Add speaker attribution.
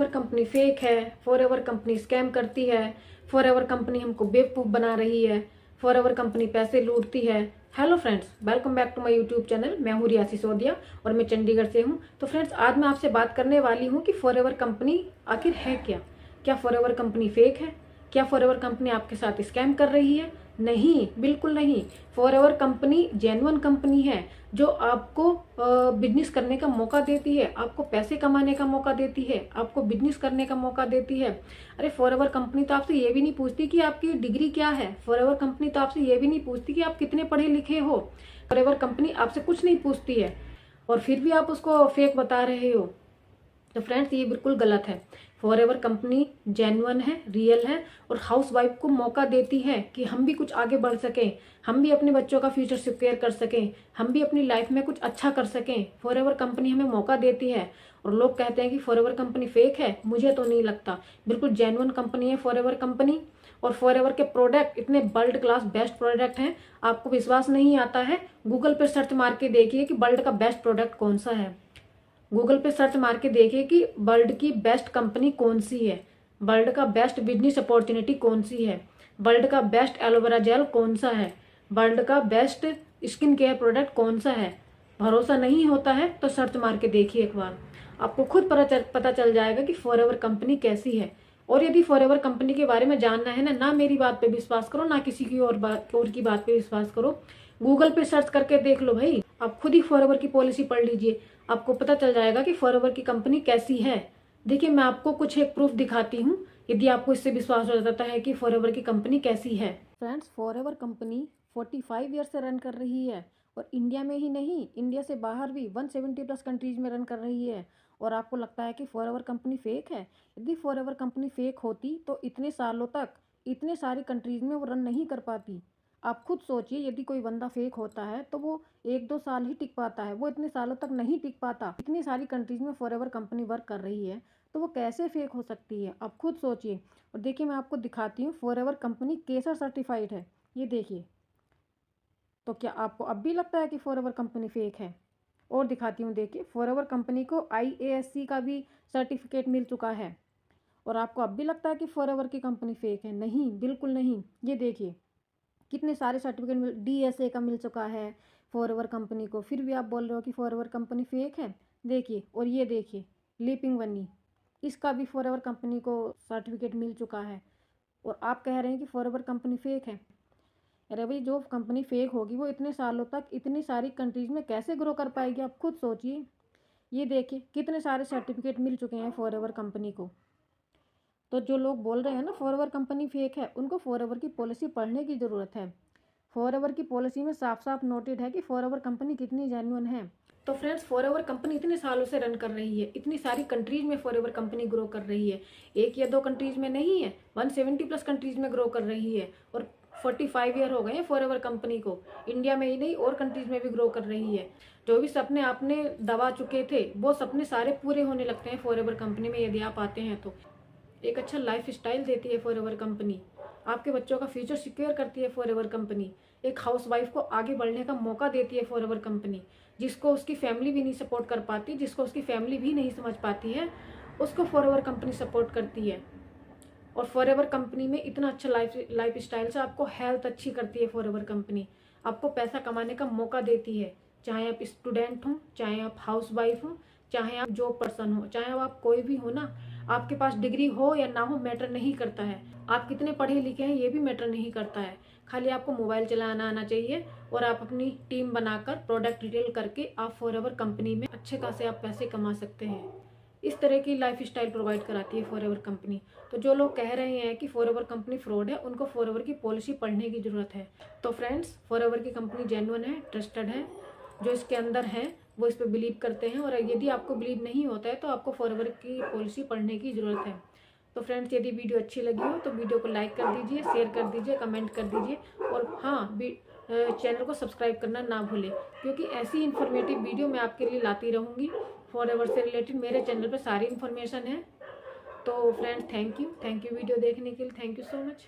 Speaker 1: Company fake है, forever company scam करती है, फॉरएवर कंपनी हमको बेवकूफ़ बना रही है, फॉरएवर कंपनी पैसे लूटती है। Hello friends, welcome back to my YouTube channel. मैं हूँ रिया सिसोदिया और मैं चंडीगढ़ से हूँ। तो फ्रेंड्स, आज मैं आपसे बात करने वाली हूँ कि फॉरएवर कंपनी आखिर है क्या। क्या फॉरएवर कंपनी फेक है? क्या फॉरएवर कंपनी आपके साथ स्कैम कर रही है? नहीं, बिल्कुल नहीं। फॉरएवर कंपनी जेन्युइन कंपनी है जो आपको बिजनेस करने का मौका देती है, आपको पैसे कमाने का मौका देती है, आपको बिजनेस करने का मौका देती है। अरे फॉरएवर कंपनी तो आपसे ये भी नहीं पूछती कि आपकी डिग्री क्या है। फॉरएवर कंपनी तो आपसे ये भी नहीं पूछती कि आप कितने पढ़े लिखे हो। फॉरएवर कंपनी आपसे कुछ नहीं पूछती है और फिर भी आप उसको फेक बता रहे हो। तो फ्रेंड्स, ये बिल्कुल गलत है। फॉरएवर कंपनी जेन्युइन है, रियल है और हाउसवाइफ को मौका देती है कि हम भी कुछ आगे बढ़ सकें, हम भी अपने बच्चों का फ्यूचर सिक्योर कर सकें, हम भी अपनी लाइफ में कुछ अच्छा कर सकें। फॉरएवर कंपनी हमें मौका देती है। और लोग कहते हैं कि फॉरएवर कंपनी फेक है, मुझे तो नहीं लगता। बिल्कुल जेन्युइन कंपनी है फॉरएवर कंपनी। और फॉरएवर के प्रोडक्ट इतने वर्ल्ड क्लास बेस्ट प्रोडक्ट हैं, आपको विश्वास नहीं आता है, गूगल पे सर्च मार के देखिए कि वर्ल्ड का बेस्ट प्रोडक्ट कौन सा है। गूगल पे सर्च मार के देखिए कि वर्ल्ड की बेस्ट कंपनी कौन सी है, वर्ल्ड का बेस्ट बिजनेस अपॉर्चुनिटी कौन सी है, वर्ल्ड का बेस्ट एलोवेरा जेल कौन सा है, वर्ल्ड का बेस्ट स्किन केयर प्रोडक्ट कौन सा है। भरोसा नहीं होता है तो सर्च मार के देखिए एक बार, आपको खुद पता चल जाएगा कि फॉरएवर कंपनी कैसी है। और यदि फॉरएवर कंपनी के बारे में जानना है ना मेरी बात पे विश्वास करो, ना किसी की और की बात पे विश्वास करो। गूगल पे सर्च करके देख लो भाई, आप खुद ही फॉरएवर की पॉलिसी पढ़ लीजिए, आपको पता चल जाएगा कि फॉरएवर की कंपनी कैसी है। देखिए, मैं आपको कुछ एक प्रूफ दिखाती हूँ, यदि आपको इससे विश्वास हो जाता है कि फॉरएवर की कंपनी कैसी है। फ्रेंड्स, फॉरएवर कंपनी 45 ईयर से रन कर रही है और इंडिया में ही नहीं, इंडिया से बाहर भी 170 प्लस कंट्रीज में रन कर रही है। और आपको लगता है कि फॉरएवर कंपनी फेक है? यदि फॉरएवर कंपनी फेक होती तो इतने सालों तक इतने सारी कंट्रीज में वो रन नहीं कर पाती। आप खुद सोचिए, यदि कोई बंदा फेक होता है तो वो 1-2 साल ही टिक पाता है, वो इतने सालों तक नहीं टिक पाता। इतनी सारी कंट्रीज में फॉरएवर कंपनी वर्क कर रही है तो वो कैसे फेक हो सकती है? आप खुद सोचिए। और देखिए, मैं आपको दिखाती हूँ, फॉरएवर कंपनी केसर सर्टिफाइड है, ये देखिए। तो क्या आपको अब भी लगता है कि फॉरएवर कंपनी फेक है? और दिखाती हूँ, देखिए, फॉरएवर कंपनी को IASC का भी सर्टिफिकेट मिल चुका है। और आपको अब भी लगता है कि फॉरएवर की कंपनी फेक है? नहीं, बिल्कुल नहीं। ये देखिए, कितने सारे सर्टिफिकेट DSA का मिल चुका है फॉरएवर कंपनी को, फिर भी आप बोल रहे हो कि फॉरएवर कंपनी फेक है। देखिए, और ये देखिए, लीपिंग वनी, इसका भी फॉरएवर कंपनी को सर्टिफिकेट मिल चुका है और आप कह रहे हैं कि फॉरएवर कंपनी फेक है। अरे भाई, जो कंपनी फेक होगी वो इतने सालों तक इतनी सारी कंट्रीज में कैसे ग्रो कर पाएगी? आप खुद सोचिए। ये देखिए, कितने सारे सर्टिफिकेट मिल चुके हैं फॉरएवर कंपनी को। तो जो लोग बोल रहे हैं ना फॉरएवर कंपनी फेक है, उनको फॉरएवर की पॉलिसी पढ़ने की ज़रूरत है। फॉरएवर की पॉलिसी में साफ साफ नोटेड है कि फॉरएवर कंपनी कितनी जेन्युइन है। तो फ्रेंड्स, फॉरएवर कंपनी इतने सालों से रन कर रही है, इतनी सारी कंट्रीज में फॉरएवर कंपनी ग्रो कर रही है। एक या दो कंट्रीज में नहीं है, 170 प्लस कंट्रीज में ग्रो कर रही है। और 45 ईयर हो गए हैं फॉरएवर कंपनी को, इंडिया में ही नहीं और कंट्रीज में भी ग्रो कर रही है। जो भी सपने आपने दबा चुके थे वो सपने सारे पूरे होने लगते हैं फॉरएवर कंपनी में, यदि आप आते हैं तो। एक अच्छा लाइफ स्टाइल देती है फॉरएवर कंपनी, आपके बच्चों का फ्यूचर सिक्योर करती है फॉरएवर कंपनी, एक हाउसवाइफ को आगे बढ़ने का मौका देती है फॉरएवर कंपनी। जिसको उसकी फैमिली भी नहीं सपोर्ट कर पाती, जिसको उसकी फैमिली भी नहीं समझ पाती है, उसको फॉरएवर कंपनी सपोर्ट करती है। और फॉरएवर कंपनी में इतना अच्छा लाइफ स्टाइल से आपको हेल्थ अच्छी करती है फॉरएवर कंपनी, आपको पैसा कमाने का मौका देती है। चाहे आप स्टूडेंट हो, चाहे आप हाउसवाइफ हो, चाहे आप जॉब पर्सन हो, चाहे आप कोई भी हो ना, आपके पास डिग्री हो या ना हो मैटर नहीं करता है, आप कितने पढ़े लिखे हैं ये भी मैटर नहीं करता है। खाली आपको मोबाइल चलाना आना चाहिए और आप अपनी टीम बनाकर प्रोडक्ट रिटेल करके आप फॉरएवर कंपनी में अच्छे खासे आप पैसे कमा सकते हैं। इस तरह की लाइफ स्टाइल प्रोवाइड कराती है फॉरएवर कंपनी। तो जो लोग कह रहे हैं कि फॉरएवर कंपनी फ्रॉड है, उनको फॉरएवर की पॉलिसी पढ़ने की ज़रूरत है। तो फ्रेंड्स, फॉरएवर की कंपनी जेन्युइन है, ट्रस्टेड है, जो इसके अंदर है वो इस पर बिलीव करते हैं। और यदि आपको बिलीव नहीं होता है तो आपको फॉरएवर की पॉलिसी पढ़ने की ज़रूरत है। तो फ्रेंड्स, यदि वीडियो अच्छी लगी हो तो वीडियो को लाइक कर दीजिए, शेयर कर दीजिए, कमेंट कर दीजिए और हाँ, चैनल को सब्सक्राइब करना ना भूलें, क्योंकि ऐसी इन्फॉर्मेटिव वीडियो मैं आपके लिए लाती रहूँगी। फॉरएवर से रिलेटेड मेरे चैनल पर सारी इन्फॉर्मेशन है। तो फ्रेंड्स, थैंक यू वीडियो देखने के लिए, थैंक यू सो मच।